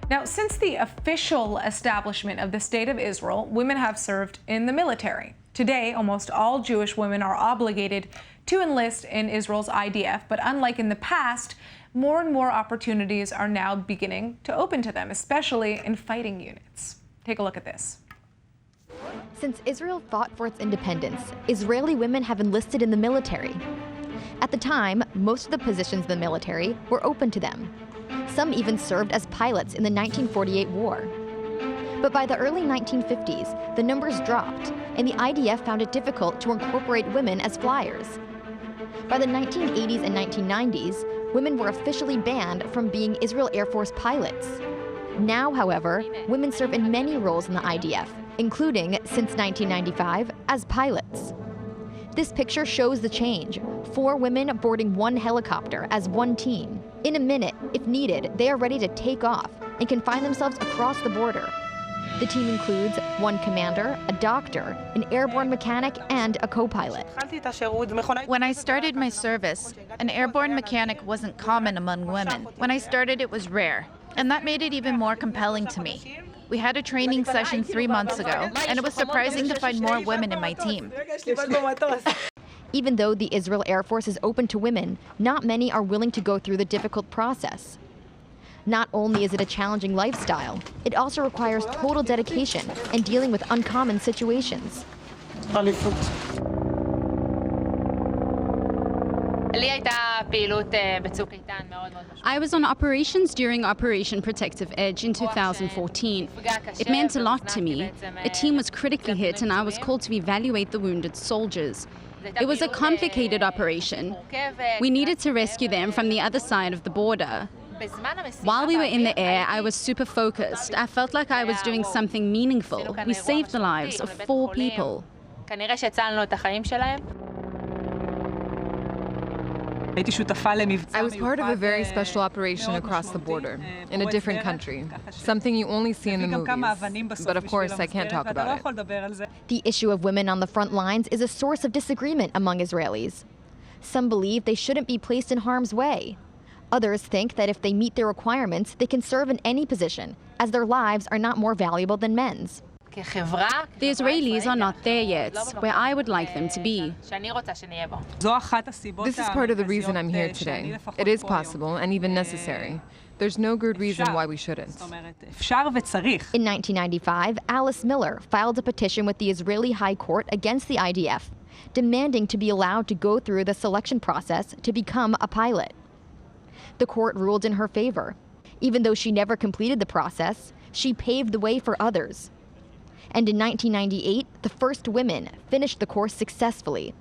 Now, since the official establishment of the State of Israel, women have served in the military. Today, almost all Jewish women are obligated to enlist in Israel's IDF, but unlike in the past, more and more opportunities are now beginning to open to them, especially in fighting units. Take a look at this. Since Israel fought for its independence, Israeli women have enlisted in the military. At the time, most of the positions in the military were open to them. Some even served as pilots in the 1948 war. But by the early 1950s, the numbers dropped, and the IDF found it difficult to incorporate women as flyers. By the 1980s and 1990s, women were officially banned from being Israel Air Force pilots. Now, however, women serve in many roles in the IDF, including, since 1995, as pilots. This picture shows the change: 4 women boarding one helicopter as one team. In a minute, if needed, they are ready to take off and can find themselves across the border. The team includes one commander, a doctor, an airborne mechanic, and a co-pilot. When I started my service, an airborne mechanic wasn't common among women. When I started, it was rare, and that made it even more compelling to me. We had a training session 3 months ago, and it was surprising to find more women in my team. Even though the Israel Air Force is open to women, not many are willing to go through the difficult process. Not only is it a challenging lifestyle, it also requires total dedication and dealing with uncommon situations. I was on operations during Operation Protective Edge in 2014. It meant a lot to me. A team was critically hit and I was called to evaluate the wounded soldiers. It was a complicated operation. We needed to rescue them from the other side of the border. While we were in the air, I was super focused. I felt like I was doing something meaningful. We saved the lives of 4 people. I was part of a very special operation across the border, in a different country, something you only see in the movies, but of course I can't talk about it. The issue of women on the front lines is a source of disagreement among Israelis. Some believe they shouldn't be placed in harm's way. Others think that if they meet their requirements, they can serve in any position, as their lives are not more valuable than men's. The Israelis are not there yet, where I would like them to be. This is part of the reason I'm here today. It is possible and even necessary. There's no good reason why we shouldn't. In 1995, Alice Miller filed a petition with the Israeli High Court against the IDF, demanding to be allowed to go through the selection process to become a pilot. The court ruled in her favor. Even though she never completed the process, she paved the way for others. And in 1998, the first women finished the course successfully.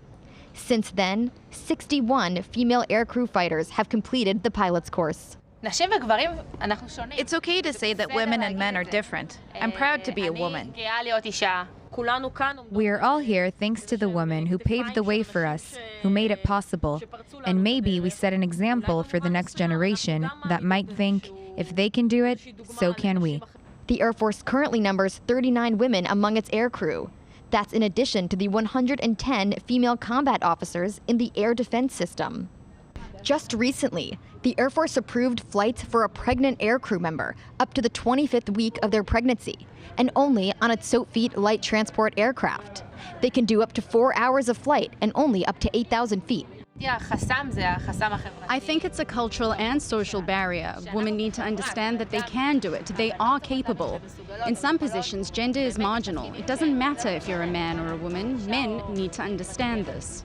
Since then, 61 female aircrew fighters have completed the pilot's course. It's okay to say that women and men are different. I'm proud to be a woman. We are all here thanks to the women who paved the way for us, who made it possible. And maybe we set an example for the next generation that might think, if they can do it, so can we. The Air Force currently numbers 39 women among its aircrew. That's in addition to the 110 female combat officers in the air defense system. Just recently, the Air Force approved flights for a pregnant aircrew member up to the 25th week of their pregnancy, and only on its Sotfit light transport aircraft. They can do up to 4 hours of flight and only up to 8,000 feet. I think it's a cultural and social barrier. Women need to understand that they can do it. They are capable. In some positions, gender is marginal. It doesn't matter if you're a man or a woman. Men need to understand this.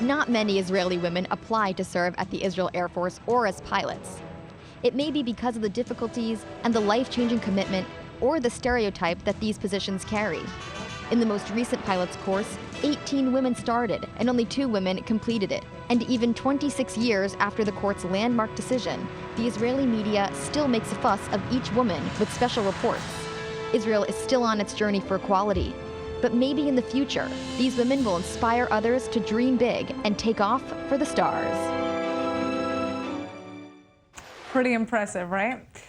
Not many Israeli women apply to serve at the Israel Air Force or as pilots. It may be because of the difficulties and the life-changing commitment or the stereotype that these positions carry. In the most recent pilot's course, 18 women started and only 2 women completed it. And even 26 years after the court's landmark decision, the Israeli media still makes a fuss of each woman with special reports. Israel is still on its journey for equality. But maybe in the future, these women will inspire others to dream big and take off for the stars. Pretty impressive, right?